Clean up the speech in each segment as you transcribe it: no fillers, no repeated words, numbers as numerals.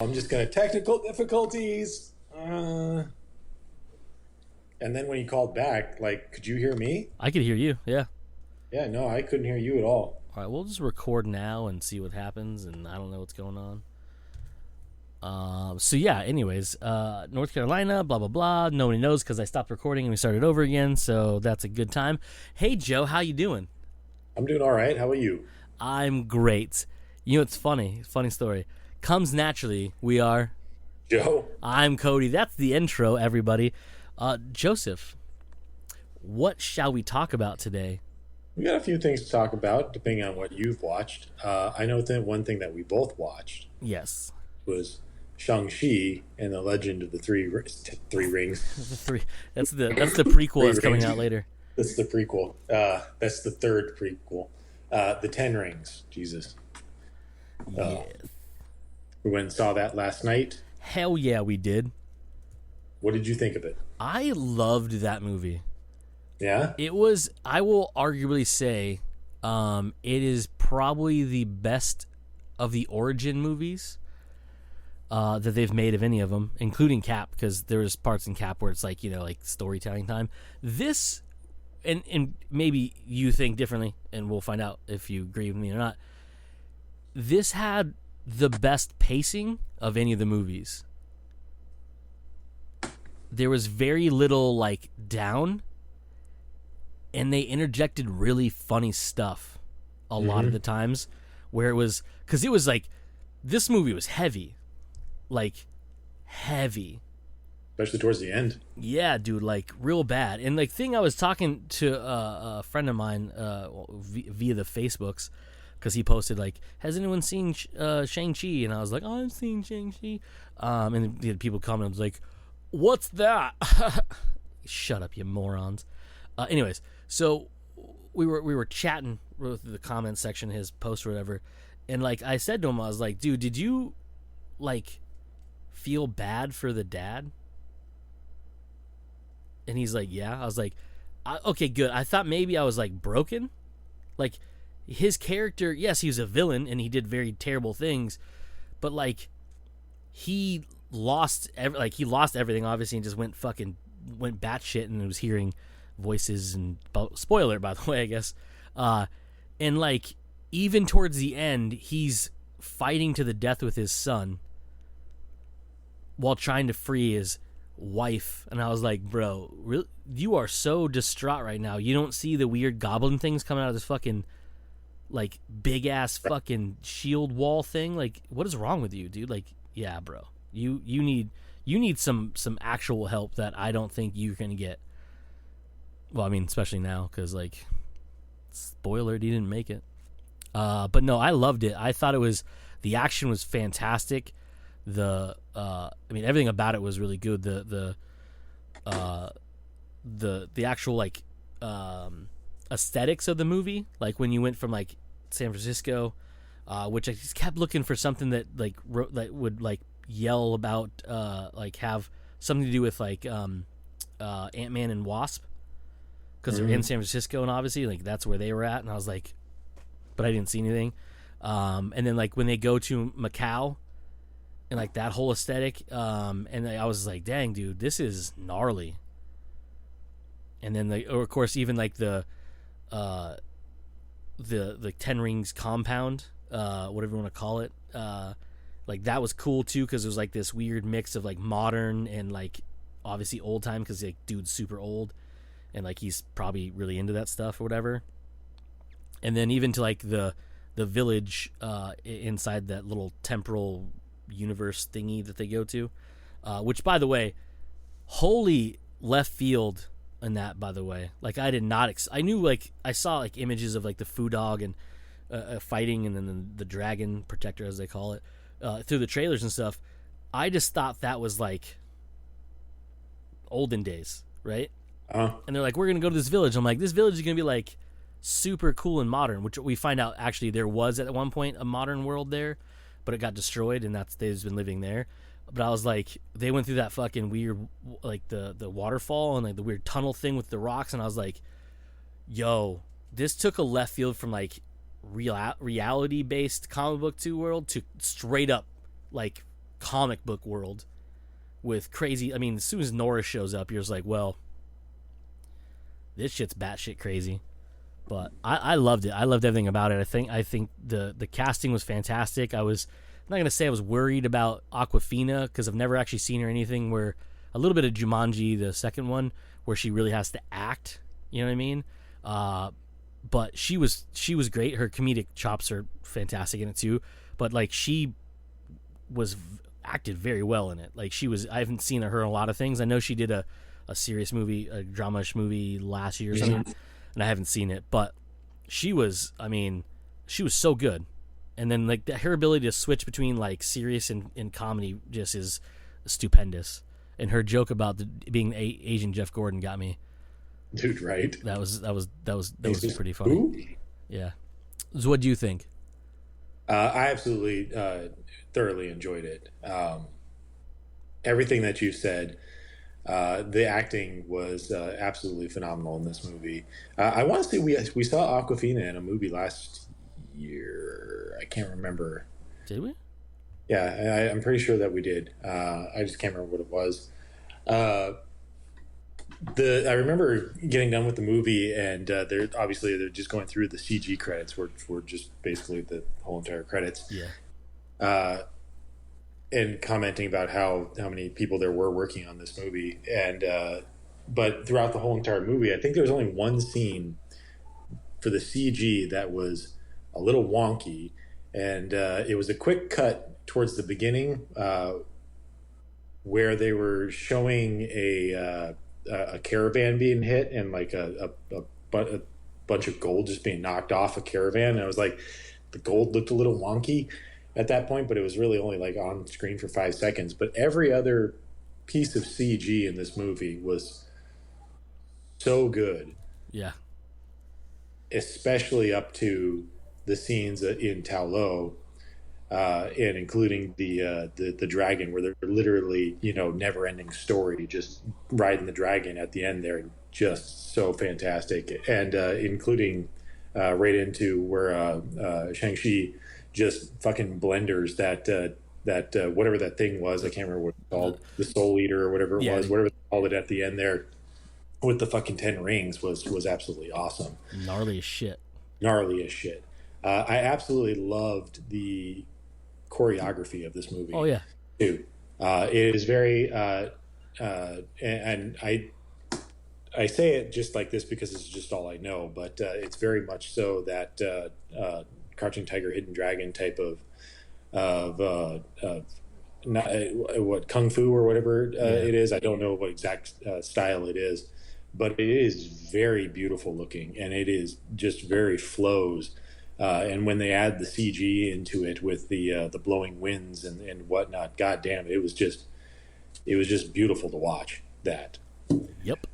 I'm just gonna technical difficulties. And then when you called back, like, could you hear me? I could hear you. Yeah. Yeah, no, I couldn't hear you at all. All right, we'll just record now and see what happens. And I don't know what's going on. So yeah. Anyways, North Carolina, blah blah blah. Nobody knows because I stopped recording and we started over again. So that's a good time. Hey Joe, how you doing? I'm doing all right. How are you? I'm great. You know, it's funny. Funny story. Comes naturally. We are. Joe? I'm Cody. That's the intro, everybody. Joseph, what shall we talk about today? We got a few things to talk about, depending on what you've watched. I know that one thing that we both watched Yes. was Shang-Chi and the Legend of the Three Rings. The three. That's the prequel that's coming out later. That's the prequel. That's the third prequel. The Ten Rings. Jesus. Yeah. We went and saw that last night. Hell yeah, we did. What did you think of it? I loved that movie. Yeah? It was, I will arguably say, it is probably the best of the origin movies that they've made of any of them, including Cap, because there's parts in Cap where it's like, you know, like storytelling time. This, and maybe you think differently, and we'll find out if you agree with me or not. This had the best pacing of any of the movies. There was very little, like, down, and they interjected really funny stuff a lot of the times, where it was, because it was like, this movie was heavy. Like, heavy. Especially towards the end. Yeah, dude, like, real bad. And, like, thing I was talking to a friend of mine via the Facebooks, because he posted, like, has anyone seen Shang-Chi? And I was like, oh, I've seen Shang-Chi. And the people commented, was like, what's that? Shut up, you morons. Anyways, so we were chatting with the comment section, his post or whatever, and, like, I said to him, I was like, dude, did you, like, feel bad for the dad? And he's like, yeah. I was like, okay, good. I thought maybe I was, like, broken. Like, his character, yes, he was a villain and he did very terrible things, but, like, he lost everything, obviously, and just went batshit and was hearing voices and spoiler, by the way, I guess. And, like, even towards the end, he's fighting to the death with his son while trying to free his wife. And I was like, bro, really? You are so distraught right now. You don't see the weird goblin things coming out of this fucking, like, big ass fucking shield wall thing? Like, what is wrong with you, dude? Like, yeah, bro. You need some actual help that I don't think you're gonna get. Well, I mean, especially now, because, like, spoiler, he didn't make it. But no, I loved it. I thought the action was fantastic. I mean, everything about it was really good. The actual, like, aesthetics of the movie, like when you went from, like, San Francisco, which I just kept looking for something that, like, that would, like, yell about, like, have something to do with, like, Ant-Man and Wasp, because they're in San Francisco, and obviously, like, that's where they were at, and I was like, but I didn't see anything. And then, like, when they go to Macau and, like, that whole aesthetic, and I was like, dang, dude, this is gnarly. And then, or of course, even, like, the Ten Rings compound, whatever you want to call it, like, that was cool too, because it was, like, this weird mix of, like, modern and, like, obviously old time, because, like, dude's super old and, like, he's probably really into that stuff or whatever. And then even to, like, the village inside that little temporal universe thingy that they go to, which, by the way, holy left field in that, by the way. Like, I did not I knew, like, I saw, like, images of, like, the Foo Dog and fighting, and then the dragon protector, as they call it, through the trailers and stuff. I just thought that was, like, olden days, right? And they're like, we're gonna go to this village. I'm like, this village is gonna be, like, super cool and modern, which we find out actually there was at one point a modern world there, but it got destroyed, and they've been living there. But I was like, they went through that fucking weird, like, the waterfall and, like, the weird tunnel thing with the rocks, and I was like, yo, this took a left field from, like, reality based comic book 2 world to straight up, like, comic book world with crazy. I mean, as soon as Nora shows up, you're just like, well, this shit's batshit crazy. But I loved it. I loved everything about it. I think the casting was fantastic. I'm not gonna say I was worried about Aquafina because I've never actually seen her anything where a little bit of Jumanji, the second one, where she really has to act. You know what I mean? But she was great. Her comedic chops are fantastic in it too. But like she was acted very well in it. Like she was. I haven't seen her in a lot of things. I know she did a serious movie, a drama-ish movie last year or something, and I haven't seen it. But she was. I mean, she was so good. And then like her ability to switch between like serious and comedy just is stupendous. And her joke about being Asian Jeff Gordon got me. Dude, right? That was pretty funny. Who? Yeah. So what do you think? I absolutely thoroughly enjoyed it. Everything that you said, the acting was absolutely phenomenal in this movie. I want to say we saw Aquafina in a movie last year. I can't remember. Did we? Yeah, I'm pretty sure that we did. I just can't remember what it was. I remember getting done with the movie, and they're just going through the CG credits, were just basically the whole entire credits. Yeah. And commenting about how many people there were working on this movie, and but throughout the whole entire movie, I think there was only one scene for the CG that was a little wonky, and it was a quick cut towards the beginning where they were showing a caravan being hit and like a bunch of gold just being knocked off a caravan. And I was like, the gold looked a little wonky at that point, but it was really only like on screen for 5 seconds. But every other piece of CG in this movie was so good. Yeah. Especially up to the scenes in Taolo, and including the dragon, where they're literally, never ending story, just riding the dragon at the end there, just so fantastic, and including right into where Shang-Chi just fucking blenders that whatever that thing was, I can't remember what it's called, the Soul Eater or whatever it was, whatever they called it at the end there, with the fucking 10 rings was absolutely awesome. Gnarly as shit. I absolutely loved the choreography of this movie. Oh yeah, too. It is very, and I say it just like this because it's just all I know, but it's very much so that Crouching Tiger, Hidden Dragon type of not, what kung fu or whatever it is. I don't know what exact style it is, but it is very beautiful looking, and it is just very flows. And when they add the CG into it with the blowing winds and whatnot, goddamn, it was just beautiful to watch that. Yep.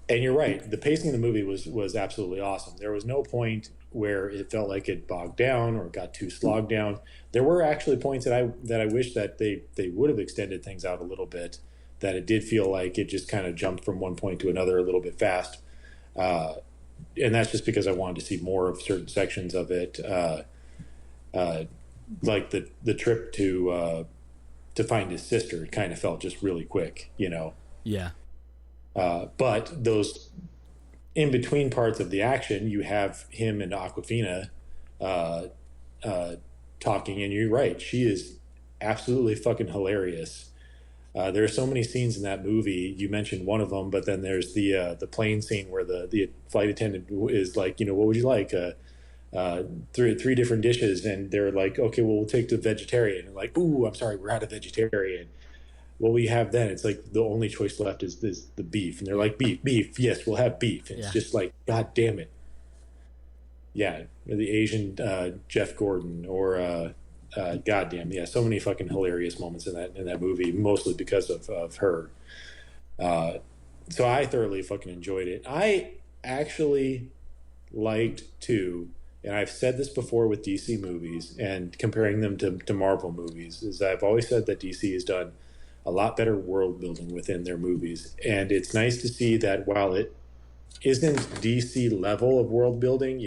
And you're right, the pacing of the movie was absolutely awesome. There was no point where it felt like it bogged down or got too slogged down. There were actually points that I wish that they would have extended things out a little bit. That it did feel like it just kind of jumped from one point to another a little bit fast. And that's just because I wanted to see more of certain sections of it, like the trip to find his sister. It kind of felt just really quick, Yeah. But those in between parts of the action, you have him and Aquafina talking, and you're right, she is absolutely fucking hilarious. There are so many scenes in that movie. You mentioned one of them, but then there's the plane scene where the flight attendant is like, what would you like? Three different dishes, and they're like, okay, well, we'll take the vegetarian. And like, ooh, I'm sorry, we're out of vegetarian. What we have then? It's like the only choice left is the beef, and they're like, beef, yes, we'll have beef. And it's just like, god damn it, yeah, the Asian Jeff Gordon or. Goddamn, yeah, so many fucking hilarious moments in that movie, mostly because of her. So I thoroughly fucking enjoyed it. I actually liked too, and I've said this before with DC movies and comparing them to Marvel movies, is I've always said that DC has done a lot better world building within their movies, and it's nice to see that while it isn't DC level of world building,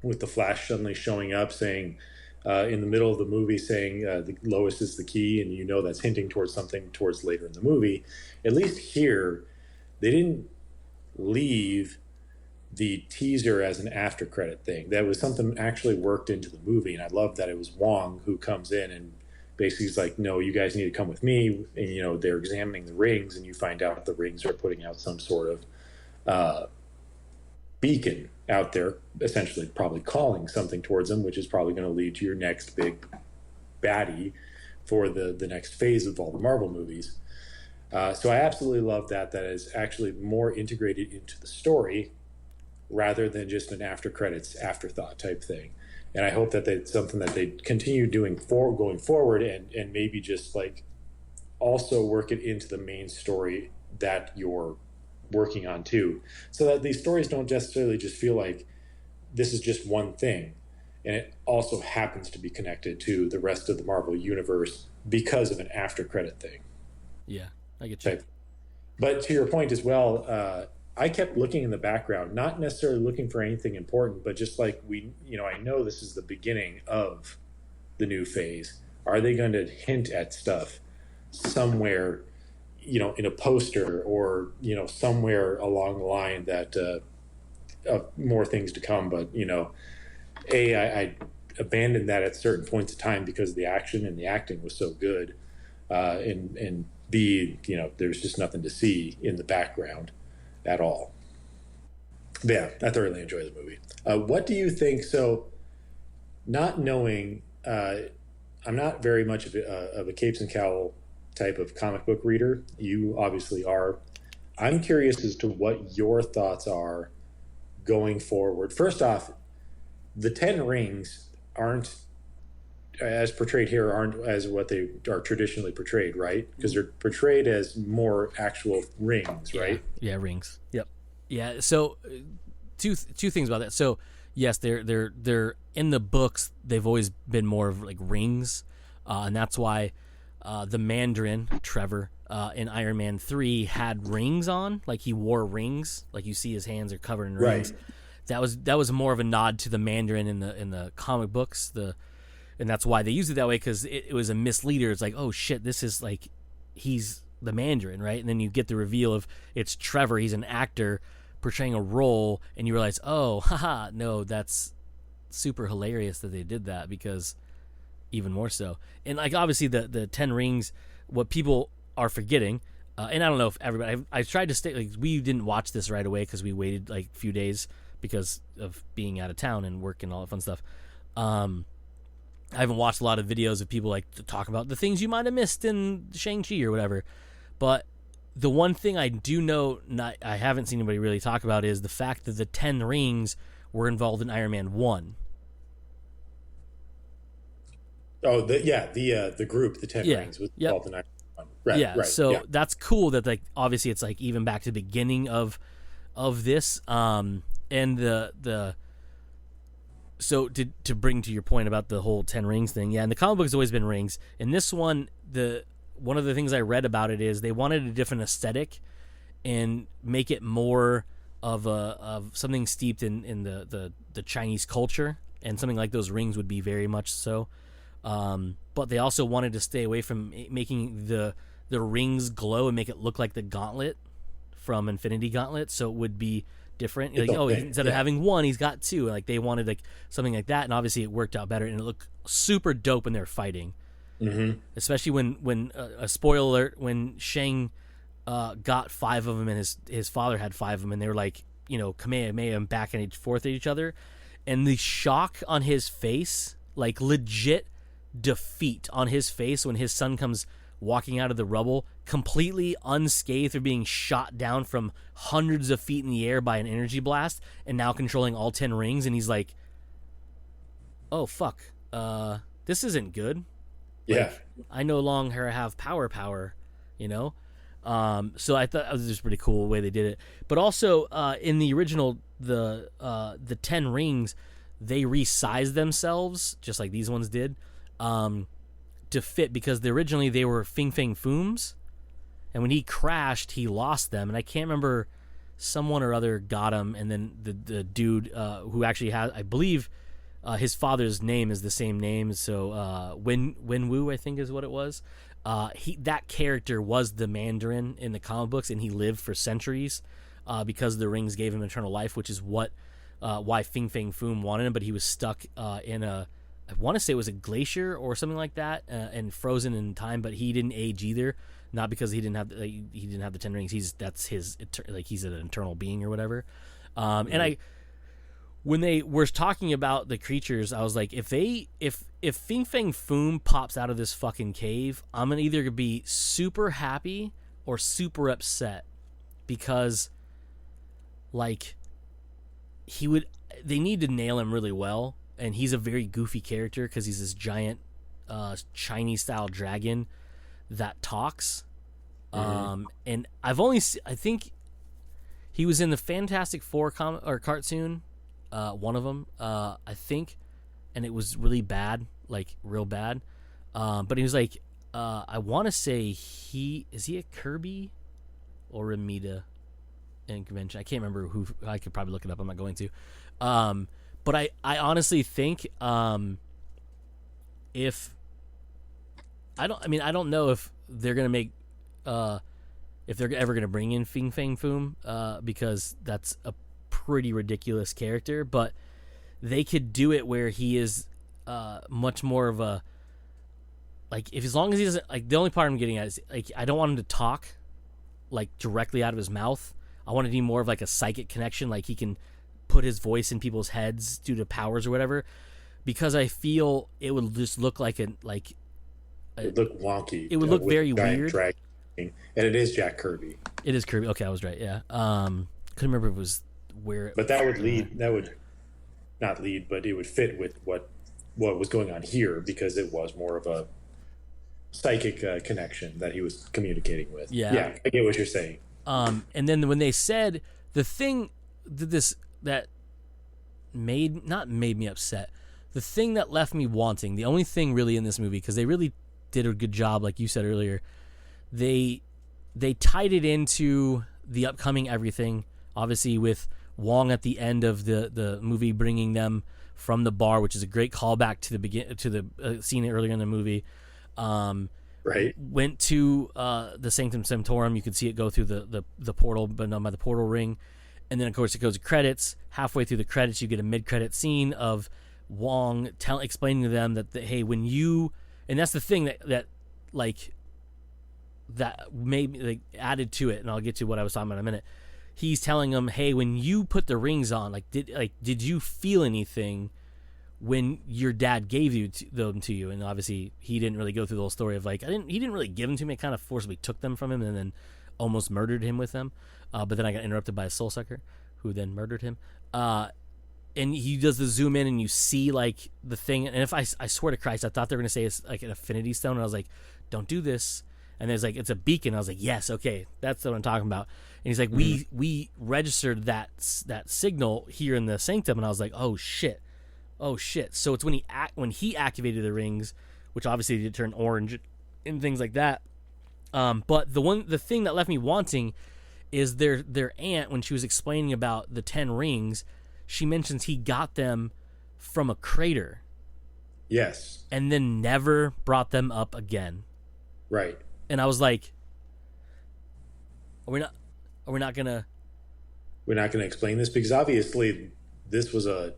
with the Flash suddenly showing up saying, in the middle of the movie saying the Lois is the key, and you know that's hinting towards something towards later in the movie. At least here, they didn't leave the teaser as an after credit thing. That was something actually worked into the movie, and I love that it was Wong who comes in and basically is like, "No, you guys need to come with me." And they're examining the rings, and you find out the rings are putting out some sort of uh, beacon out there, essentially probably calling something towards them, which is probably going to lead to your next big baddie for the next phase of all the Marvel movies. So I absolutely love that. That is actually more integrated into the story rather than just an after credits afterthought type thing. And I hope that that's something that they continue doing going forward, and maybe just like also work it into the main story that you're working on too, so that these stories don't necessarily just feel like this is just one thing, and it also happens to be connected to the rest of the Marvel universe because of an after credit thing. Yeah, I get you. Type. But to your point as well, I kept looking in the background, not necessarily looking for anything important, but just like I know this is the beginning of the new phase. Are they going to hint at stuff somewhere, in a poster, or somewhere along the line that more things to come? But I abandoned that at certain points of time because the action and the acting was so good, and B, there's just nothing to see in the background at all. But yeah, I thoroughly enjoy the movie. What do you think? So, not knowing, I'm not very much of a capes and cowl type of comic book reader. You obviously are. I'm curious as to what your thoughts are going forward. First off, the 10 rings aren't as portrayed here, aren't as what they are traditionally portrayed, right? Because they're portrayed as more actual rings, right? Yeah, rings. Yep. Yeah. So two things about that. So yes, they're in the books. They've always been more of like rings, and that's why the Mandarin Trevor in Iron Man 3 had rings on, like he wore rings, like you see his hands are covered in rings. Right. That was more of a nod to the Mandarin in the comic books. And that's why they used it that way, because it was a misleader. It's like, oh shit, this is like he's the Mandarin, right? And then you get the reveal of it's Trevor. He's an actor portraying a role, and you realize, oh, haha, no, that's super hilarious that they did that, because even more so. And like obviously the 10 rings, what people are forgetting, and I don't know if everybody. I tried to stay. Like, we didn't watch this right away because we waited like a few days because of being out of town and work and all that fun stuff. I haven't watched a lot of videos of people like to talk about the things you might have missed in Shang-Chi or whatever. But the one thing I do know, I haven't seen anybody really talk about, is the fact that the 10 rings were involved in Iron Man 1. Oh, the group, the 10 rings, was involved in Iron Man 1. Right, yeah, right. So that's cool that, like, obviously it's like even back to the beginning of this. And so to bring to your point about the whole 10 rings thing, yeah, and the comic book has always been rings. In this one, one of the things I read about it is they wanted a different aesthetic and make it more of something steeped in the Chinese culture, and something like those rings would be very much so. But they also wanted to stay away from making the rings glow and make it look like the gauntlet from Infinity Gauntlet, so it would be different. Like, instead of having one, he's got two. Like, they wanted like something like that, and obviously it worked out better, and it looked super dope when they're fighting. Mm-hmm. Especially when a spoiler alert, when Shang got 5 of them and his father had 5 of them, and they were like, Kamehameha and back and forth at each other, and the shock on his face, like legit defeat on his face when his son comes walking out of the rubble, completely unscathed, or being shot down from hundreds of feet in the air by an energy blast, and now controlling all 10 rings, and he's like, oh fuck, this isn't good. Yeah. Like, I no longer have power, so I thought it was just pretty cool the way they did it. But also, in the original, the 10 rings, they resized themselves, just like these ones did, to fit, because originally they were Fing Fang Fooms, and when he crashed, he lost them, and I can't remember, someone or other got him, and then the dude who actually has, I believe, his father's name is the same name, so Wen Wu, I think, is what it was. That character was the Mandarin in the comic books, and he lived for centuries because the rings gave him eternal life, which is why Fin Fang Foom wanted him. But he was stuck in I want to say it was a glacier or something like that, and frozen in time. But he didn't age either, not because he didn't have the 10 rings. He's he's an eternal being or whatever. And when they were talking about the creatures, I was like, if Fin Fang Foom pops out of this fucking cave, I'm gonna either be super happy or super upset, because like they need to nail him really well, and he's a very goofy character because he's this giant Chinese style dragon that talks. And I think he was in the Fantastic Four cartoon. One of them, I think, and it was really bad, like real bad. But he was like, I want to say is he a Kirby or Ramita in convention? I can't remember who. I could probably look it up. I'm not going to. But I honestly think if I don't know if they're gonna make if they're ever gonna bring in Fin Fang Foom because that's a pretty ridiculous character, but they could do it where he is much more of a, like, if as long as he doesn't, like, the only part I'm getting at is, like, I don't want him to talk like directly out of his mouth. I want it to be more of like a psychic connection, like he can put his voice in people's heads due to powers or whatever, because I feel it would just look like it would look wonky. It would look very weird. And it is Jack Kirby. It is Kirby. Okay, I was right. Yeah. Couldn't remember if it was where. But that would lead. That would not lead, but it would fit with what was going on here, because it was more of a psychic connection that he was communicating with. Yeah, I get what you're saying. And then when they said the thing that made me upset, the thing that left me wanting, the only thing really in this movie, because they really did a good job, like you said earlier, they tied it into the upcoming everything, obviously with Wong at the end of the movie bringing them from the bar, which is a great callback to the scene earlier in the movie. Right. Went to the Sanctum Sanctorum. You could see it go through the portal, but not by the portal ring. And then, of course, it goes to credits. Halfway through the credits, you get a mid-credit scene of Wong explaining to them that hey, when you, and that's the thing that made me, like, added to it, and I'll get to what I was talking about in a minute. He's telling them, hey, when you put the rings on, did you feel anything when your dad gave them to you? And obviously, he didn't really go through the whole story of he didn't really give them to me. I kind of forcibly took them from him and then almost murdered him with them. But then I got interrupted by a soul sucker who then murdered him. And he does the zoom in and you see like the thing. And if I swear to Christ, I thought they were going to say it's like an Infinity Stone. And I was like, don't do this. And there's like, it's a beacon. I was like, yes, okay, that's what I'm talking about. And he's like, we registered that signal here in the sanctum. And I was like, oh shit. So it's when he activated the rings, which obviously did turn orange and things like that. But the thing that left me wanting is their aunt, when she was explaining about the 10 rings, she mentions he got them from a crater. Yes. And then never brought them up again. Right. And I was like, We're not gonna explain this, because obviously this was a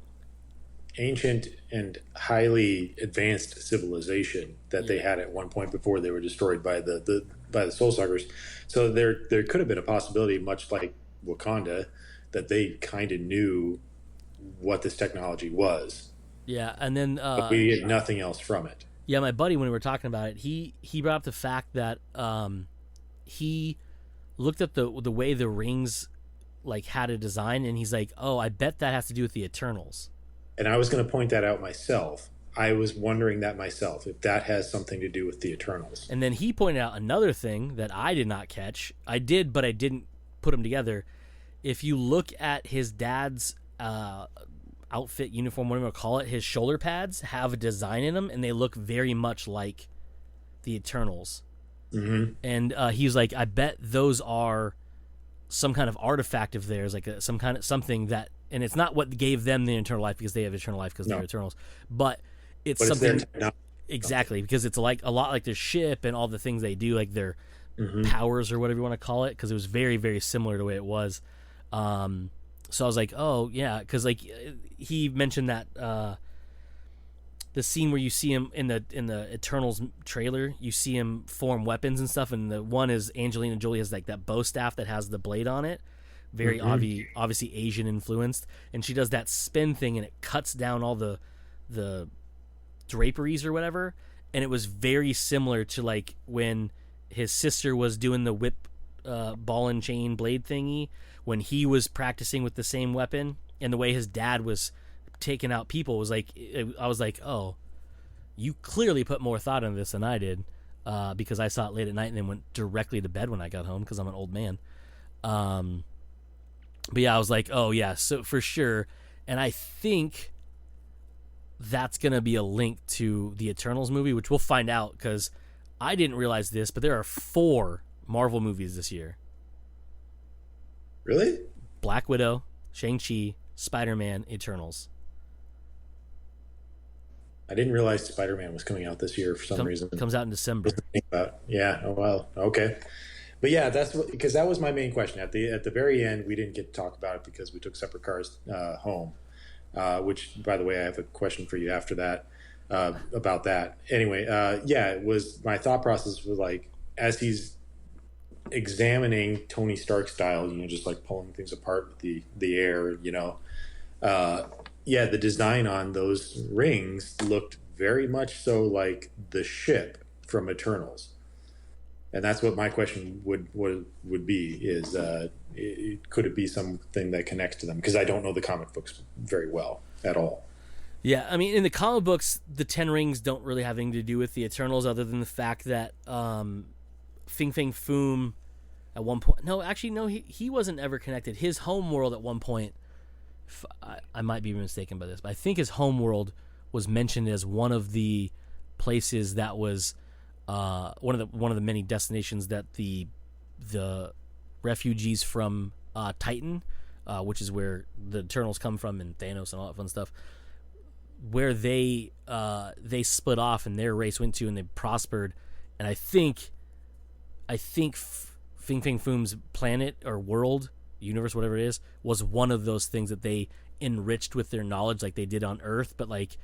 ancient and highly advanced civilization that they had at one point before they were destroyed by the soul suckers. So there could have been a possibility, much like Wakanda, that they kind of knew what this technology was. Yeah, and then but we get nothing else from it. Yeah, my buddy, when we were talking about it, he brought up the fact that he looked at the way the rings like had a design, and he's like, oh, I bet that has to do with the Eternals. And I was going to point that out myself. I was wondering that myself, if that has something to do with the Eternals. And then he pointed out another thing that I did not catch. I did, but I didn't put them together. If you look at his dad's outfit, uniform, whatever you call it, his shoulder pads have a design in them, and they look very much like the Eternals. Mm-hmm. And he was like, I bet those are some kind of artifact of theirs, like something that and it's not what gave them the eternal life because they have eternal life because they're No, Eternals, but it's but it's their something technology. exactly because it's like a lot like their ship and all the things they do, like their Mm-hmm. powers or whatever you want to call it, because it was very very similar to the way it was. So I was like, oh yeah, because like he mentioned that the scene where you see him in the Eternals trailer, you see him form weapons and stuff, and the one is Angelina Jolie has like that bow staff that has the blade on it, very Mm-hmm. obviously Asian influenced, and she does that spin thing and it cuts down all the draperies or whatever, and it was very similar to like when his sister was doing the whip ball and chain blade thingy when he was practicing with the same weapon, and the way his dad was taking out people was like I was like, oh, you clearly put more thought into this than I did, because I saw it late at night and then went directly to bed when I got home because I'm an old man. um, but yeah, I was like, oh yeah, so for sure. And I think that's gonna be a link to the Eternals movie, which we'll find out because I didn't realize this, but there are 4 Marvel movies this year: Really? Black Widow, Shang-Chi, Spider-Man, Eternals. I didn't realize Spider-Man was coming out this year for some reason. Comes out in December. Think about, yeah. Oh well. Okay. But yeah, that's what, because that was my main question. At the very end, we didn't get to talk about it because we took separate cars home. Which, by the way, I have a question for you after that about that. Anyway, yeah, it was my thought process was like as he's examining Tony Stark style, just like pulling things apart with the air, Uh, yeah, the design on those rings looked very much so like the ship from Eternals, and that's what my question would be: is could it be something that connects to them? Because I don't know the comic books very well at all. Yeah, I mean, in the comic books, the Ten Rings don't really have anything to do with the Eternals, other than the fact that Fing Fang Foom, at one point, no, actually, no, he wasn't ever connected. His home world at one point, I might be mistaken by this, but I think his home world was mentioned as one of the places that was one of the many destinations that the refugees from Titan, which is where the Eternals come from, and Thanos and all that fun stuff, where they split off and their race went to, and they prospered. And I think Fing Fang Foom's planet or world, universe, whatever it is, was one of those things that they enriched with their knowledge, like they did on Earth. But like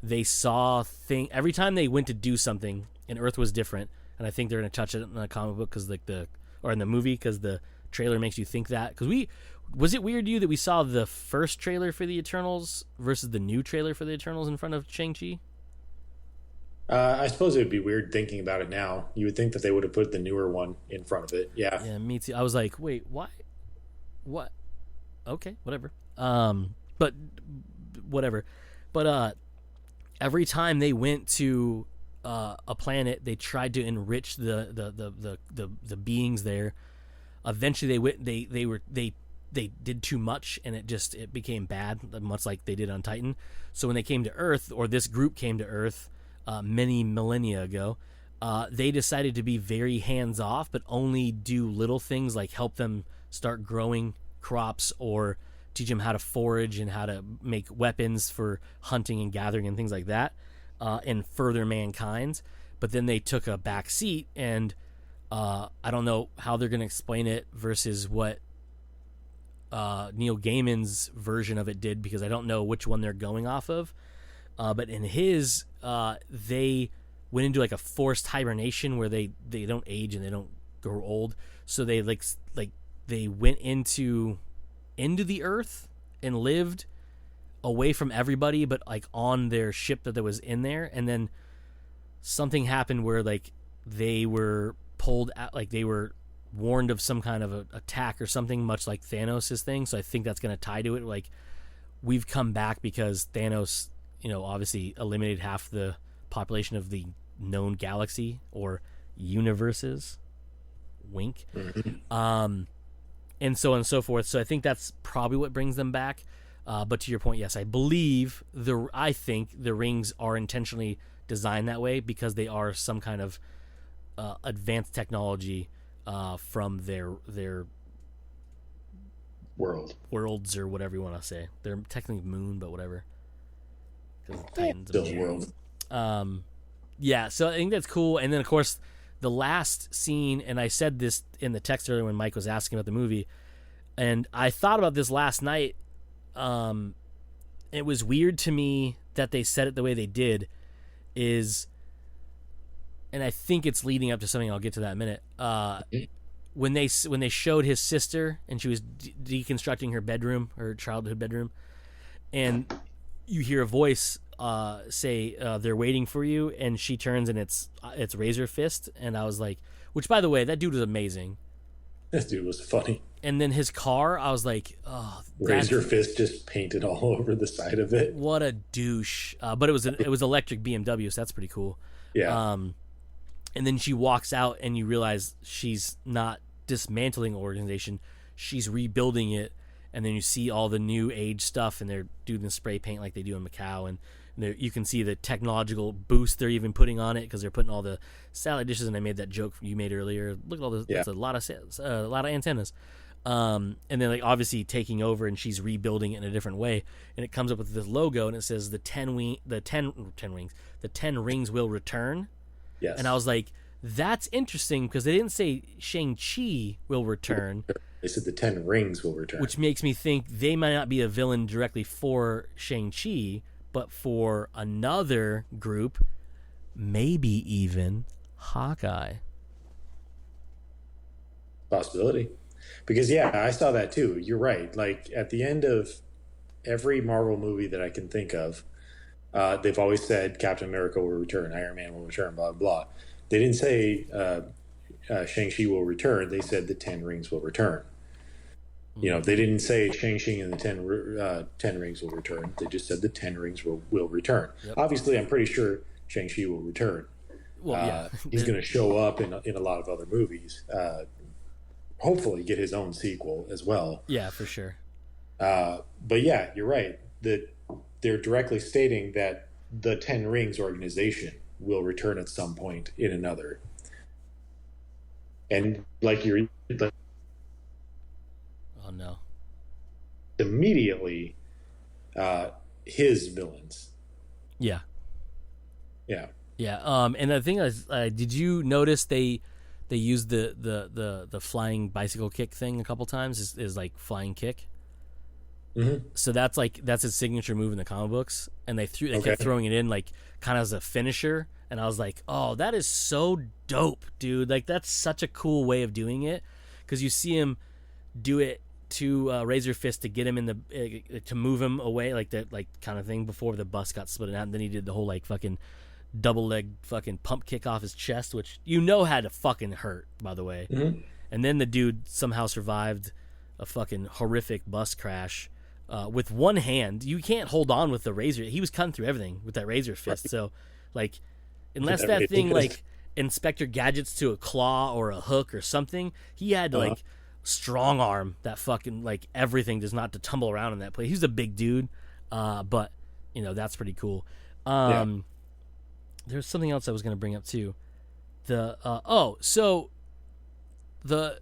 they saw every time they went to do something, and Earth was different. And I think they're gonna touch it in the comic book because or in the movie because the trailer makes you think that. Because was it weird to you that we saw the first trailer for the Eternals versus the new trailer for the Eternals in front of Shang-Chi? I suppose it would be weird thinking about it now. You would think that they would have put the newer one in front of it. Yeah. Yeah, me too. I was like, wait, why? What? Okay, whatever. But whatever. But every time they went to a planet, they tried to enrich the beings there. Eventually, they did too much, and it became bad, much like they did on Titan. So when they came to Earth, or this group came to Earth many millennia ago, they decided to be very hands off, but only do little things like help them start growing crops or teach them how to forage and how to make weapons for hunting and gathering and things like that, and further mankind. But then they took a back seat, and I don't know how they're going to explain it versus what Neil Gaiman's version of it did, because I don't know which one they're going off of. But in his, they went into like a forced hibernation where they don't age and they don't grow old. So they they went into the Earth and lived away from everybody, but like on their ship that was in there. And then something happened where like they were pulled out, like they were warned of some kind of a attack or something, much like Thanos' thing. So I think that's going to tie to it. Like, we've come back because Thanos, obviously eliminated half the population of the known galaxy or universes. Wink. And so on and so forth. So I think that's probably what brings them back. But to your point, yes, I think the rings are intentionally designed that way because they are some kind of advanced technology from their world. worlds or whatever you want to say. They're technically moon, but whatever. Because Titans of Still a June. world. Yeah, so I think that's cool. And then of course the last scene, and I said this in the text earlier when Mike was asking about the movie, and I thought about this last night. It was weird to me that they said it the way they did. And I think it's leading up to something. I'll get to that in a minute. When they showed his sister and she was deconstructing her bedroom, her childhood bedroom, and you hear a voice say they're waiting for you, and she turns and it's Razor Fist, and I was like, which by the way, that dude was amazing. This dude was funny. And then his car, I was like, oh, Razor Fist just painted all over the side of it. What a douche! But it was electric BMW, so that's pretty cool. Yeah. And then she walks out, and you realize she's not dismantling the organization; she's rebuilding it. And then you see all the new age stuff, and they're doing the spray paint like they do in Macau, and you can see the technological boost they're even putting on it because they're putting all the salad dishes. And I made that joke you made earlier. Look at all this; it's a lot of antennas. And then like obviously taking over, and she's rebuilding it in a different way, and it comes up with this logo, and it says the 10 rings will return. Yes. And I was like, that's interesting because they didn't say Shang-Chi will return. They said the 10 rings will return. Which makes me think they might not be a villain directly for Shang-Chi, but for another group, maybe even Hawkeye. Possibility. Because, yeah, I saw that too. You're right. Like, at the end of every Marvel movie that I can think of, they've always said Captain America will return, Iron Man will return, blah, blah. They didn't say Shang-Chi will return. They said the 10 rings will return. You know, they didn't say Shang-Chi and the 10 rings will return. They just said the 10 rings will return. Yep. Obviously, I'm pretty sure Shang-Chi will return. Well, yeah. He's going to show up in a lot of other movies. Hopefully get his own sequel as well. Yeah, for sure. But yeah, you're right. That they're directly stating that the 10 Rings organization will return at some point in another. And like you're... Oh, no. Immediately, his villains. Yeah. Yeah. Yeah. And the thing is, did you notice they used the flying bicycle kick thing a couple times is like flying kick? Mm-hmm. So that's his signature move in the comic books, and they kept throwing it in like kind of as a finisher, and I was like, oh, that is so dope, dude! Like that's such a cool way of doing it, because you see him do it to Razor Fist to get him in the to move him away, like that like kind of thing before the bus got split out, and then he did the whole like fucking double leg fucking pump kick off his chest, which had to fucking hurt, by the way. Mm-hmm. And then the dude somehow survived a fucking horrific bus crash with one hand. You can't hold on with the razor. He was cutting through everything with that Razor Fist. So like unless that thing like Inspector Gadgets to a claw or a hook or something, he had to like strong arm that fucking like everything does not to tumble around in that place. He's a big dude, but that's pretty cool. There's something else I was going to bring up too. So the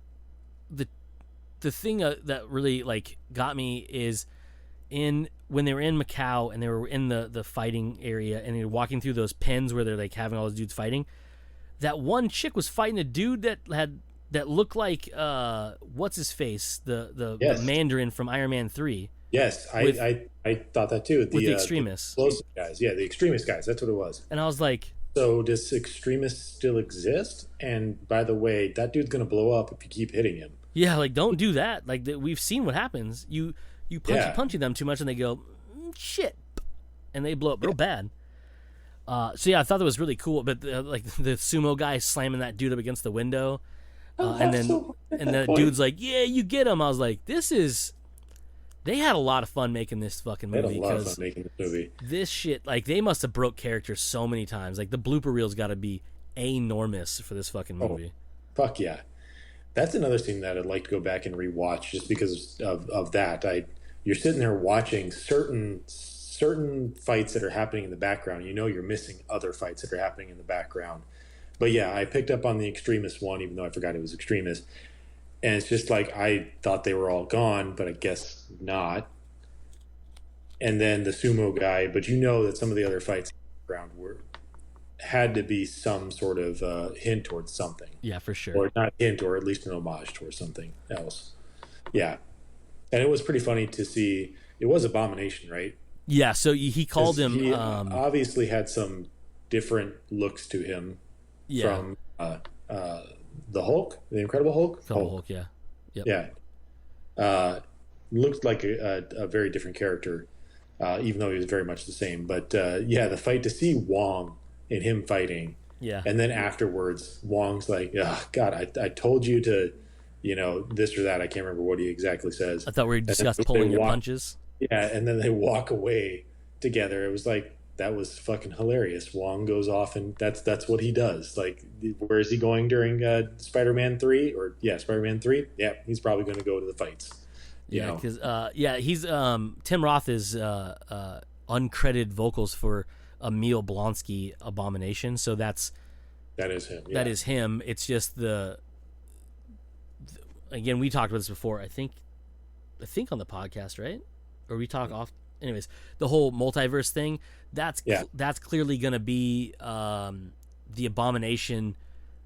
thing that really like got me is when they were in Macau and they were in the fighting area and they were walking through those pens where they're like having all those dudes fighting. That one chick was fighting a dude that looked like what's his face, the Mandarin from Iron Man 3. Yes, I thought that too. With the extremists. The explosive guys. Yeah, the extremist guys. That's what it was. And I was like... So does extremist still exist? And by the way, that dude's going to blow up if you keep hitting him. Yeah, like, don't do that. Like, we've seen what happens. You punchy them too much and they go, shit. And they blow up real bad. So yeah, I thought that was really cool. But like the sumo guy slamming that dude up against the window. And the dude's like, yeah, you get him. I was like, they had a lot of fun making this fucking movie. They had a lot of fun making this movie. This shit, like, they must have broke characters so many times. Like, the blooper reel's got to be enormous for this fucking movie. Oh, fuck yeah. That's another scene that I'd like to go back and rewatch just because of that. You're sitting there watching certain fights that are happening in the background. You're missing other fights that are happening in the background. But yeah, I picked up on the extremist one, even though I forgot it was extremist. And it's just like I thought they were all gone, but I guess not. And then the sumo guy, but you know that some of the other fights on the ground were had to be some sort of hint towards something, Yeah, for sure. or not hint, or at least an homage towards something else. Yeah, and it was pretty funny to see. It was Abomination, right? Yeah, so he called Because him. he obviously had some different looks to him Yeah, from the Hulk, the Incredible Hulk. Incredible Hulk. Yeah, yep. Yeah, uh, looked like a very different character, even though he was very much the same. But yeah, the fight to see Wong and him fighting, Yeah, and then afterwards, Wong's like, oh, God, I told you to, this or that. I can't remember what he exactly says. I thought we And then discussed they pulling your walk, punches. yeah, and then they walk away together. It was like that was fucking hilarious. Wong goes off, and that's what he does. Like, where is he going during Spider-Man 3? Or yeah, Spider-Man 3. Yeah, he's probably going to go to the fights. Yeah, because he's Tim Roth is uncredited vocals for Emil Blonsky Abomination, so that is him. Yeah. that is him. It's just again, we talked about this before. I think on the podcast, right? Or we talk off. Anyways, the whole multiverse thing. That's clearly going to be the Abomination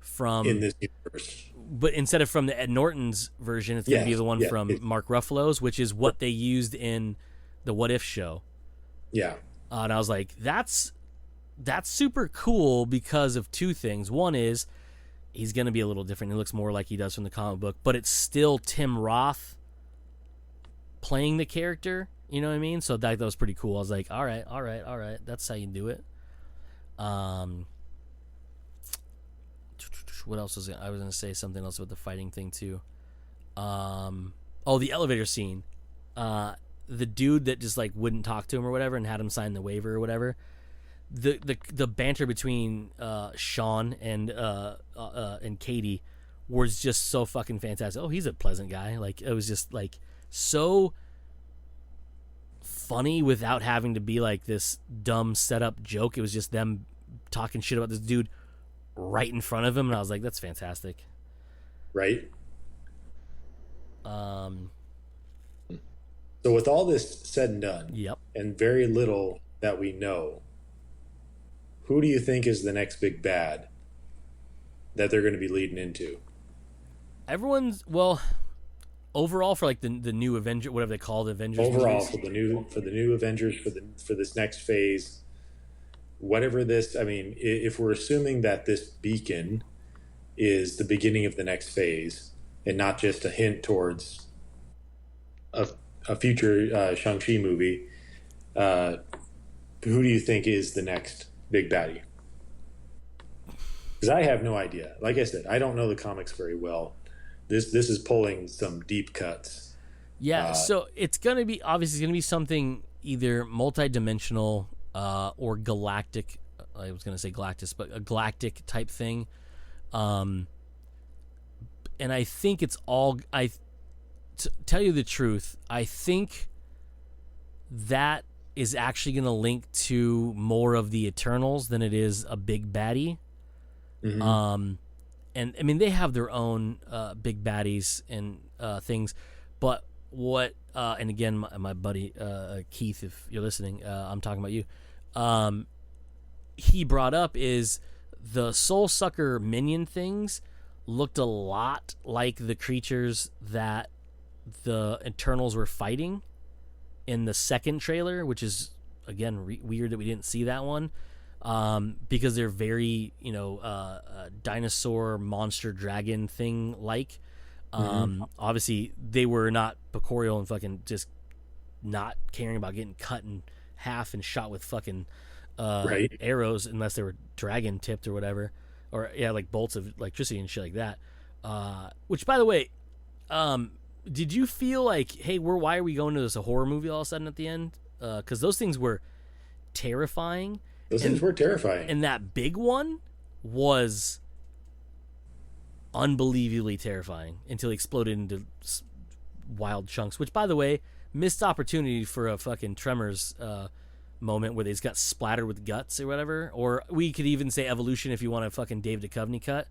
from in this universe. But instead of from the Ed Norton's version, it's going to be the one from Mark Ruffalo's, which is what they used in the What If show. Yeah. And I was like, that's super cool because of two things. One is he's going to be a little different. He looks more like he does from the comic book, but it's still Tim Roth playing the character. You know what I mean? So that was pretty cool. I was like, all right. That's how you do it. What else was I was going to say something else about the fighting thing too. The elevator scene. The dude that just like wouldn't talk to him or whatever and had him sign the waiver or whatever. The banter between Sean and Katie was just so fucking fantastic. Oh, he's a pleasant guy. Like, it was just like so funny without having to be like this dumb setup joke. It was just them talking shit about this dude right in front of him, and I was like, that's fantastic. Right. So with all this said and done, Yep. and very little that we know, who do you think is the next big bad that they're going to be leading into? Overall for like the new Avenger, whatever they call the Avengers. Overall movies. for the new Avengers for this next phase, whatever this. I mean, if we're assuming that this beacon is the beginning of the next phase and not just a hint towards a future Shang-Chi movie, who do you think is the next big baddie? Because I have no idea. Like I said, I don't know the comics very well. This is pulling some deep cuts. Yeah, so it's gonna be something either multi-dimensional or galactic. I was gonna say Galactus, but a galactic type thing. And I think it's all. To tell you the truth, I think that is actually going to link to more of the Eternals than it is a big baddie. Mm-hmm. And I mean, they have their own big baddies and things, but what? And again, my buddy Keith, if you're listening, I'm talking about you. He brought up is the Soul Sucker minion things looked a lot like the creatures that the Eternals were fighting in the second trailer, which is again weird that we didn't see that one, because they're very dinosaur monster dragon thing like. Obviously they were not Picorial and fucking just not caring about getting cut in half and shot with fucking arrows unless they were dragon tipped or whatever, or like bolts of electricity and shit like that. Which, by the way, did you feel like, hey, why are we going to this a horror movie all of a sudden at the end? Because those things were terrifying. Things were terrifying. And that big one was unbelievably terrifying until he exploded into wild chunks. Which, by the way, missed opportunity for a fucking Tremors moment where they just got splattered with guts or whatever. Or we could even say Evolution if you want a fucking David Duchovny cut.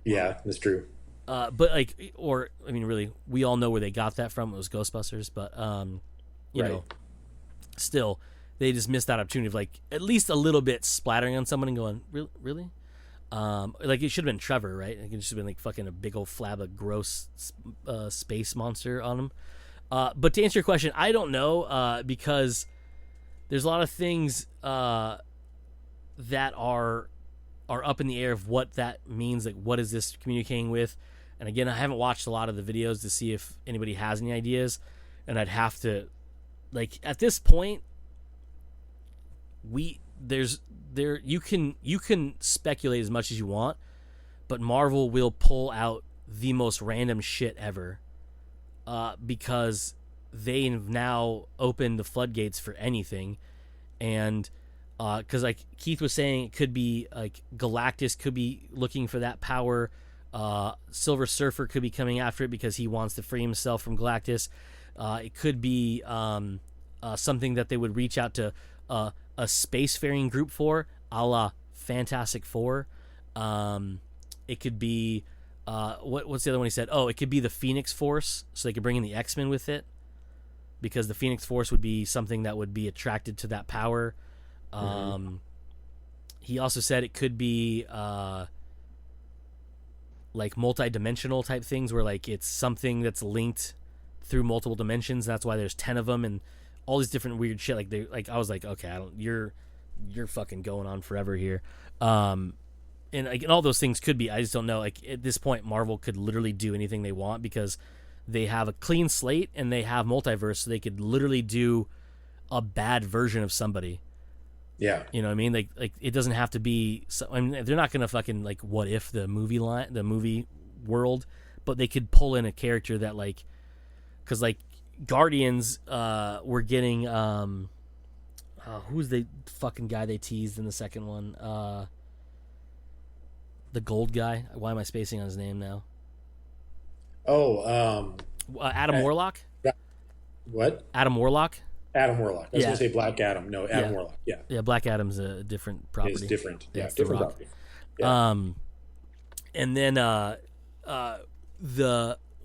Yeah, that's true. But like, or I mean, really, we all know where they got that from. It was Ghostbusters, but you Right. know, still, they just missed that opportunity of like at least a little bit splattering on someone and going, really. Like it should have been Trevor, right? Like, it should have been like fucking a big old flab of gross space monster on him. But to answer your question, I don't know because there's a lot of things that are up in the air of what that means. Like, what is this communicating with? And again, I haven't watched a lot of the videos to see if anybody has any ideas. And I'd have to, like, at this point, you can speculate as much as you want, but Marvel will pull out the most random shit ever, because they have now opened the floodgates for anything. And because like Keith was saying, it could be like Galactus could be looking for that power. Silver Surfer could be coming after it because he wants to free himself from Galactus. It could be something that they would reach out to a spacefaring group for, a la Fantastic Four. It could be what's the other one he said? Oh, it could be the Phoenix Force, so they could bring in the X-Men with it, because the Phoenix Force would be something that would be attracted to that power. He also said it could be like multi-dimensional type things, where like it's something that's linked through multiple dimensions. That's why there's 10 of them and all these different weird shit. Like they, like I was like, okay, you're fucking going on forever here. And like, and all those things could be. I just don't know. Like at this point, Marvel could literally do anything they want because they have a clean slate and they have multiverse, so they could literally do a bad version of somebody. Yeah. You know what I mean? Like it doesn't have to be. I mean, they're not gonna fucking like what if the movie world, but they could pull in a character that like, because like Guardians, were getting who's the fucking guy they teased in the second one? The gold guy. Why am I spacing on his name now? Oh, Adam Warlock. what? Adam Warlock. Adam Warlock. I was Yeah. going to say Black Adam. No, Adam Yeah. Warlock. Yeah. Yeah, Black Adam's a different property. It's different. Yeah, it's The different Rock. property. Yeah. And then the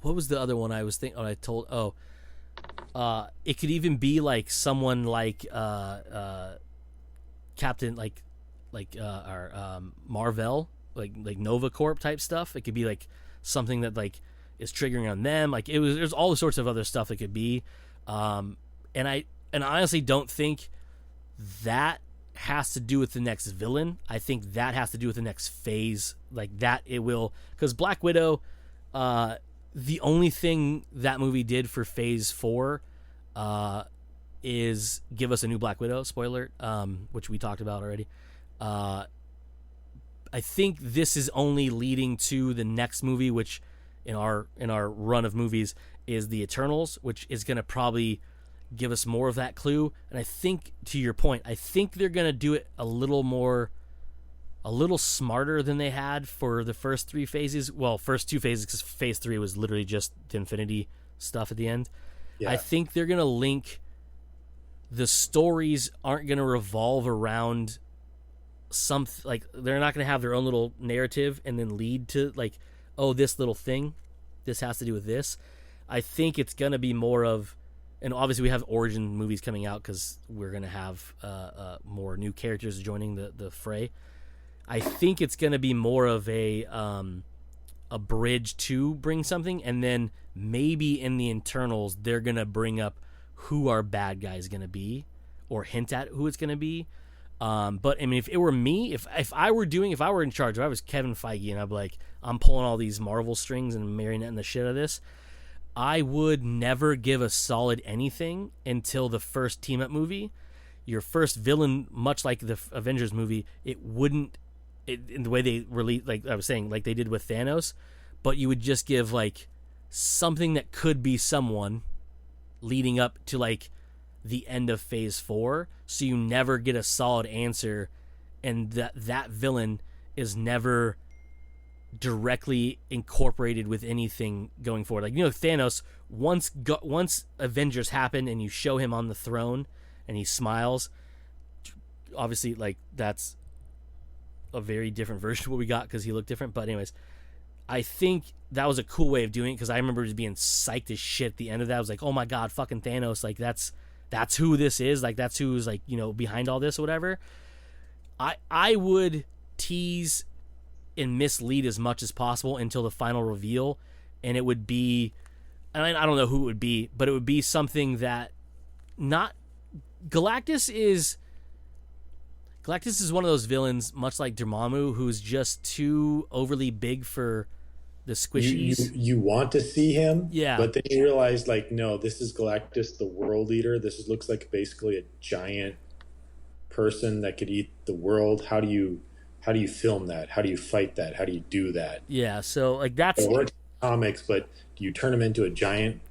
what was the other one I was thinking? It could even be like someone like Captain like our Marvel, like Nova Corp type stuff. It could be like something that like is triggering on them. Like there's all sorts of other stuff it could be. And I honestly don't think that has to do with the next villain. I think that has to do with the next phase. Like that it will, because Black Widow, the only thing that movie did for Phase 4 is give us a new Black Widow, spoiler, which we talked about already. I think this is only leading to the next movie, which in our run of movies is the Eternals, which is going to probably give us more of that clue. And I think, to your point, I think they're going to do it a little smarter than they had for the first three phases. Well, first two phases, because phase 3 was literally just the Infinity stuff at the end. Yeah. I think they're going to link, the stories aren't going to revolve around like they're not going to have their own little narrative and then lead to like, oh, this little thing, this has to do with this. I think it's going to be more of, and obviously we have origin movies coming out because we're going to have more new characters joining the fray. I think it's going to be more of a bridge to bring something, and then maybe in the Internals they're going to bring up who our bad guy is going to be, or hint at who it's going to be. But I mean, if it were me, if I were in charge, if I was Kevin Feige and I'd be like, I'm pulling all these Marvel strings and marionetting the shit out of this, I would never give a solid anything until the first team up movie. Your first villain, much like the Avengers movie, in the way they release, like I was saying, like they did with Thanos, but you would just give like something that could be someone leading up to like the end of phase 4, so you never get a solid answer, and that villain is never directly incorporated with anything going forward. Like, you know, Thanos, once Avengers happen and you show him on the throne and he smiles, obviously like that's a very different version of what we got because he looked different. But anyways, I think that was a cool way of doing it, because I remember just being psyched as shit at the end of that. I was like, oh my god, fucking Thanos, like that's who this is, like that's who's like, you know, behind all this or whatever. I would tease and mislead as much as possible until the final reveal, and it would be, I don't know who it would be, but it would be something that not Galactus is one of those villains, much like Dormammu, who's just too overly big for the squishies. You want to see him, Yeah. but then you realize, like, no, this is Galactus, the world leader. Looks like basically a giant person that could eat the world. How do you film that? How do you fight that? How do you do that? Yeah, so like that's It works in comics, but do you turn him into a giant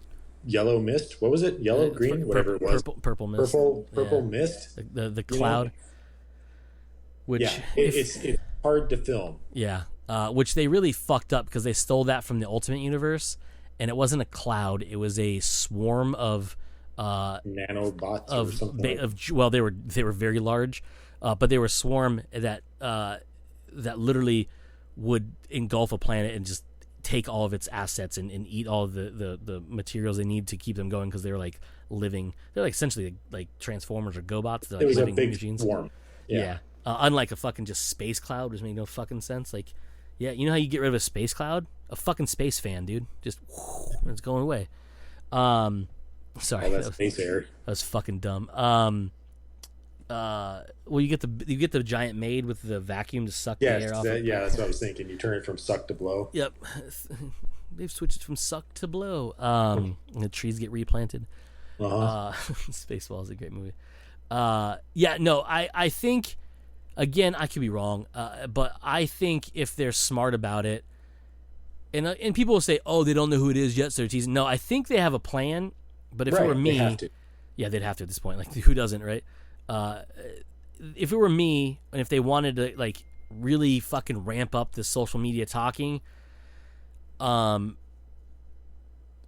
yellow mist? What was it? Yellow, green, whatever it was. Purple mist. Purple mist. The cloud. Which yeah, it's hard to film. Yeah, which they really fucked up, because they stole that from the Ultimate Universe, and it wasn't a cloud; it was a swarm of nanobots or something. Well, they were very large, but they were a swarm that literally would engulf a planet and just take all of its assets and eat all of the materials they need to keep them going, because they were like living. They're like essentially like Transformers or GoBots. They're like it was living a big machines. Swarm. Yeah. Unlike a fucking just space cloud, which made no fucking sense. Like, yeah, you know how you get rid of a space cloud? A fucking space fan, dude. Just it's going away. Sorry, that's space air. That was fucking dumb. Well, you get the giant maid with the vacuum to suck the air off. Yeah, that's what I was thinking. You turn it from suck to blow. Yep, they've switched it from suck to blow. And the trees get replanted. Spaceball is a great movie. Yeah, no, I think. Again, I could be wrong, but I think if they're smart about it, and people will say, "Oh, they don't know who it is yet, so they're teasing." No, I think they have a plan. But if it were me, they have to. Yeah, they'd have to at this point. Like, who doesn't, right? If it were me, and if they wanted to like really fucking ramp up the social media talking,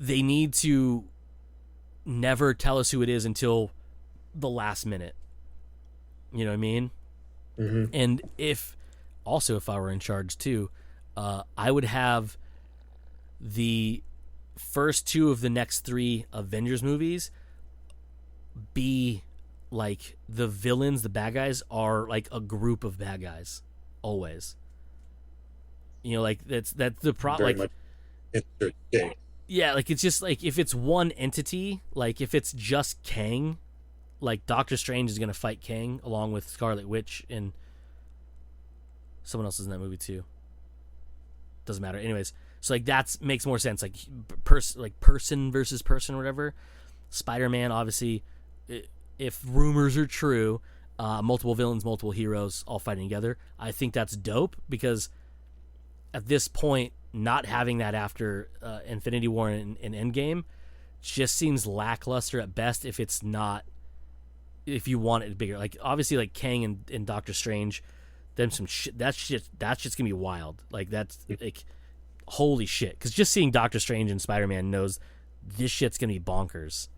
they need to never tell us who it is until the last minute. You know what I mean? Mm-hmm. And if I were in charge too, I would have the first two of the next three Avengers movies be like the villains, the bad guys are like a group of bad guys always. You know, like that's the problem. Like, interesting. Yeah, like it's just like if it's one entity, like if it's just Kang, like Doctor Strange is gonna fight Kang along with Scarlet Witch, and someone else is in that movie too. Doesn't matter. Anyways, so like that makes more sense. Like person versus person or whatever. Spider-Man, obviously, if rumors are true, multiple villains, multiple heroes all fighting together. I think that's dope, because at this point, not having that after Infinity War and Endgame just seems lackluster at best. If it's not, if you want it bigger, like obviously like Kang and Doctor Strange, them some shit. That's just gonna be wild. Like that's like holy shit. Because just seeing Doctor Strange and Spider-Man knows this shit's gonna be bonkers.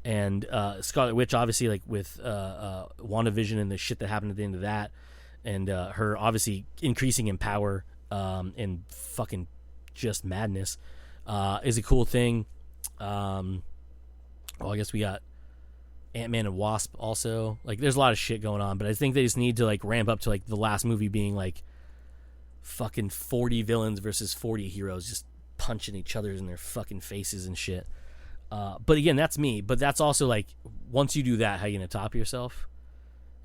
And Scarlet Witch, obviously, like with WandaVision and the shit that happened at the end of that, and her obviously increasing in power and fucking just madness is a cool thing. Well, I guess we got Ant-Man and Wasp also. Like, there's a lot of shit going on, but I think they just need to like ramp up to like the last movie being like fucking 40 villains versus 40 heroes just punching each other in their fucking faces and shit. But again, that's me. But that's also like, once you do that, how you gonna top yourself?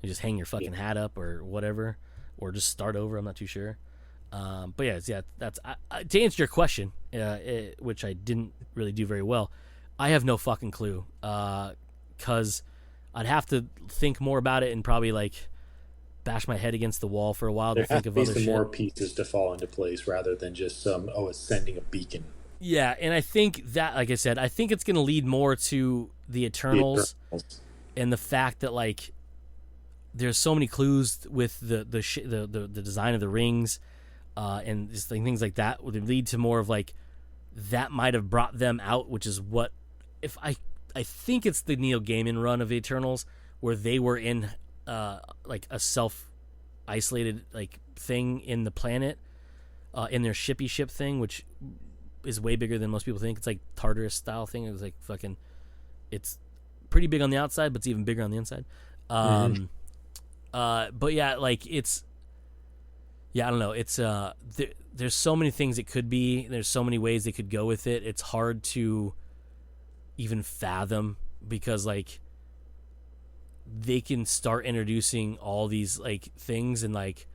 You just hang your fucking hat up or whatever, or just start over. I'm not too sure. But yeah, that's to answer your question, which I didn't really do very well. I have no fucking clue, because I'd have to think more about it and probably like bash my head against the wall for a while to think of other shit. There have to be some more pieces to fall into place rather than just it's sending a beacon. Yeah, and I think that, like I said, I think it's going to lead more to the Eternals, and the fact that like there's so many clues with the design of the rings, and just things like that would lead to more of like that might have brought them out, which is what if I think it's the Neil Gaiman run of the Eternals where they were in like a self isolated like thing in the planet. in their shippy ship thing, which is way bigger than most people think. It's like Tartarus style thing. It was like fucking. It's pretty big on the outside, but it's even bigger on the inside. But yeah, like it's. Yeah, I don't know. It's there's so many things it could be. There's so many ways they could go with it. It's hard to even fathom because like they can start introducing all these like things and like.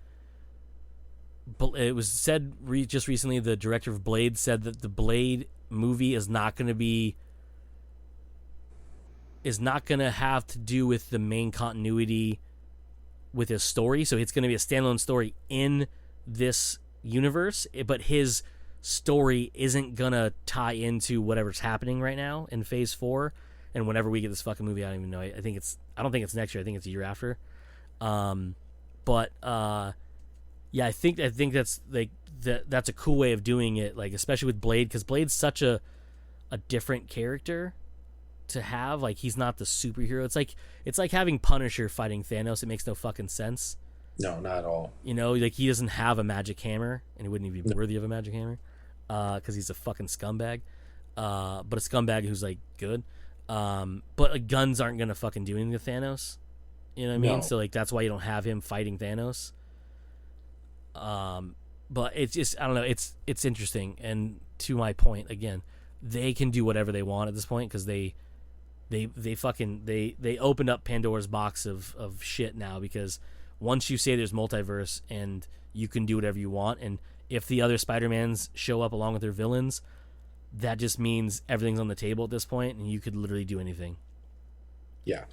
But it was said just recently. The director of Blade said that the Blade movie is not going to have to do with the main continuity with his story, so it's going to be a standalone story in this universe, but his story isn't going to tie into whatever's happening right now in Phase 4, and whenever we get this fucking movie, I don't even know. I don't think it's next year. I think it's a year after. Yeah, I think that's like that's a cool way of doing it, like especially with Blade, because Blade's such a different character to have. Like he's not the superhero. It's like having Punisher fighting Thanos. It makes no fucking sense. No, not at all. You know, like he doesn't have a magic hammer, and he wouldn't even be worthy of a magic hammer, because he's a fucking scumbag. But a scumbag who's like good. But like guns aren't gonna fucking do anything to Thanos. You know what I mean? No. So like that's why you don't have him fighting Thanos. But it's just, I don't know, it's interesting, and to my point again, they can do whatever they want at this point because they opened up Pandora's box of shit now, because once you say there's multiverse and you can do whatever you want, and if the other Spider-Mans show up along with their villains, that just means everything's on the table at this point, and you could literally do anything. Yeah.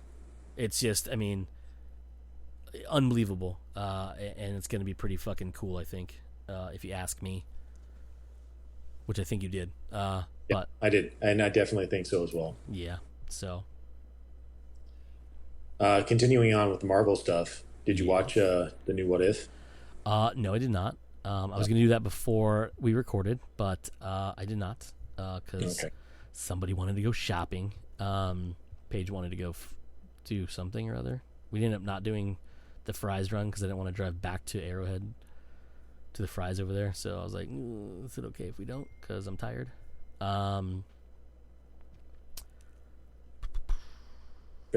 It's just, I mean, unbelievable, and it's going to be pretty fucking cool, I think, if you ask me, which I think you did. Yeah, But I did, and I definitely think so as well. yeah, so continuing on with the Marvel stuff, did you watch the new What If? no, I did not. I was going to do that before we recorded, but I did not, because somebody wanted to go shopping. Paige wanted to go do something or other. We ended up not doing the Fry's run because I didn't want to drive back to Arrowhead to the Fry's over there. So I was like, is it okay if we don't? Because I'm tired. Fair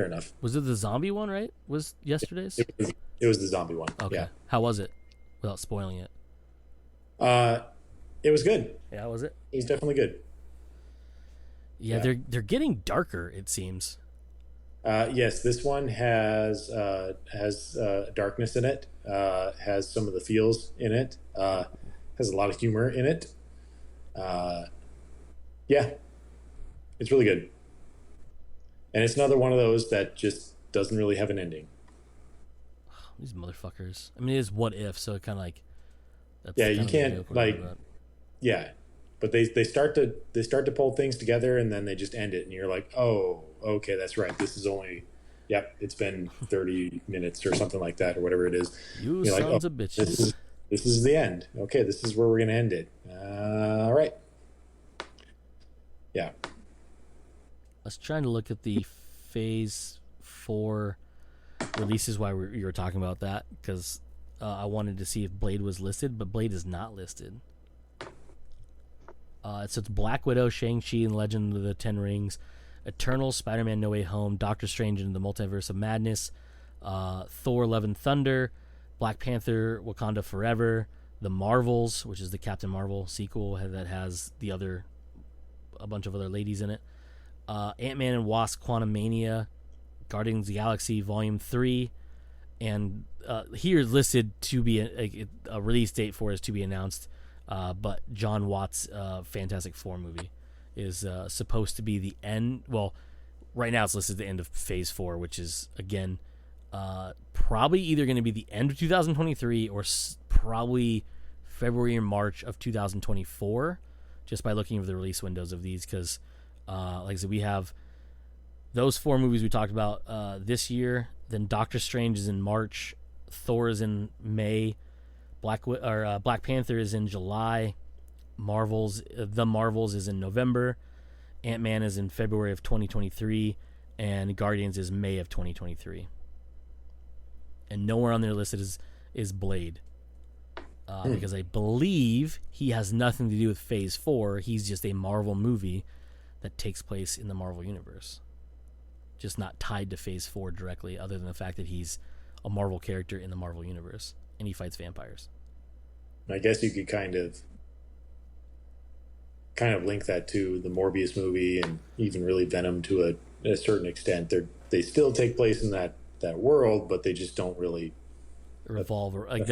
enough. Was it the zombie one, right? Was yesterday's? It was the zombie one. Okay. Yeah. How was it? Without spoiling it. It was good. Yeah, was it? It was definitely good. Yeah, Yeah. they're getting darker, it seems. Yes, this one has darkness in it. Has some of the feels in it. Has a lot of humor in it. Yeah, it's really good. And it's another one of those that just doesn't really have an ending. These motherfuckers. I mean, it is What If, so it kind of like. That's Yeah, kind you of the can't joke like. about it. Yeah, but they start to pull things together, and then they just end it, and you're like, oh, okay, that's right. This is only. Yep, it's been 30 minutes or something like that, or whatever it is. You You're sons like, of bitches. This is the end. Okay, this is where we're gonna end it. All right. Yeah. I was trying to look at the Phase 4 releases while you were talking about that, because I wanted to see if Blade was listed, but Blade is not listed. So it's Black Widow, Shang-Chi and Legend of the Ten Rings, Eternal, Spider-Man No Way Home, Doctor Strange and the Multiverse of Madness, Thor Love and Thunder, Black Panther Wakanda Forever, The Marvels, which is the Captain Marvel sequel that has a bunch of other ladies in it, Ant-Man and Wasp Quantumania, Guardians of the Galaxy Volume 3, and here listed to be a release date for is to be announced, but John Watts' Fantastic Four movie is supposed to be the end. Well, right now it's listed the end of Phase 4, which is, again, probably either going to be the end of 2023 or probably February or March of 2024, just by looking at the release windows of these, because, like I said, we have those 4 movies we talked about this year. Then Doctor Strange is in March, Thor is in May, Black Panther is in July, The Marvels is in November, Ant-Man is in February of 2023, and Guardians is May of 2023. And nowhere on their list is Blade. because I believe he has nothing to do with Phase 4. He's just a Marvel movie that takes place in the Marvel Universe. Just not tied to Phase 4 directly, other than the fact that he's a Marvel character in the Marvel Universe, and he fights vampires. I guess you could kind of link that to the Morbius movie and even really Venom to a certain extent. They still take place in that world, but they just don't really They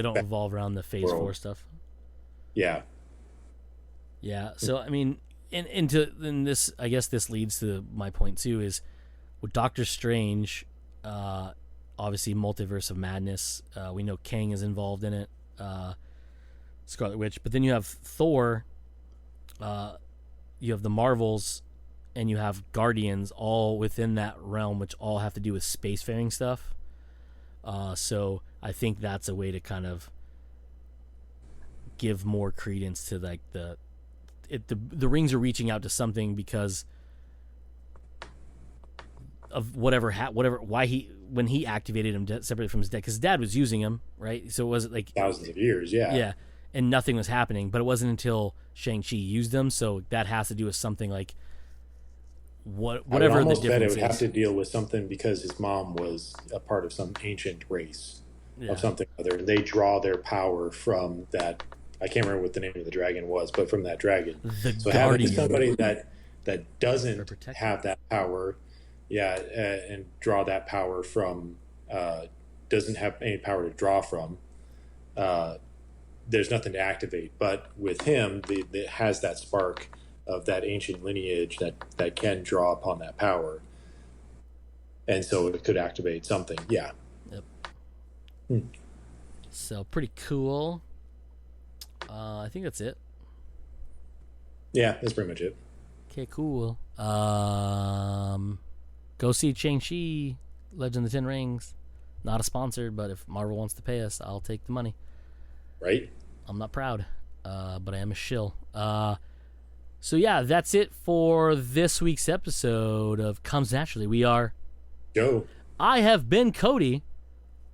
don't revolve around the Phase 4 stuff. Yeah. Yeah. So I mean, and this, I guess this leads to my point too, is with Doctor Strange, obviously Multiverse of Madness. We know Kang is involved in it, Scarlet Witch, but then you have Thor. You have the Marvels, and you have Guardians, all within that realm, which all have to do with spacefaring stuff. So I think that's a way to kind of give more credence to like the rings are reaching out to something because of whatever why when he activated him separately from his dad, because his dad was using him, right? So it wasn't like thousands of years, yeah, and nothing was happening. But it wasn't until Shang-Chi used them, so that has to do with something like whatever the difference is. It would have to deal with something because his mom was a part of some ancient race of something other. They draw their power from that. I can't remember what the name of the dragon was, but from that dragon. So having somebody that doesn't have that power, and draw that power from, doesn't have any power to draw from, there's nothing to activate. But with him, it has that spark of that ancient lineage that can draw upon that power, and so it could activate something. Yeah. Yep. So pretty cool. I think that's it. Yeah, that's pretty much it. Okay, cool. Go see Shang-Chi, Legend of the Ten Rings. Not a sponsored, but if Marvel wants to pay us, I'll take the money. Right? I'm not proud, but I am a shill. So yeah, that's it for this week's episode of Comes Naturally. We are Joe. I have been Cody,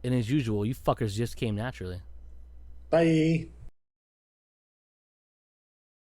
and as usual, you fuckers just came naturally. Bye.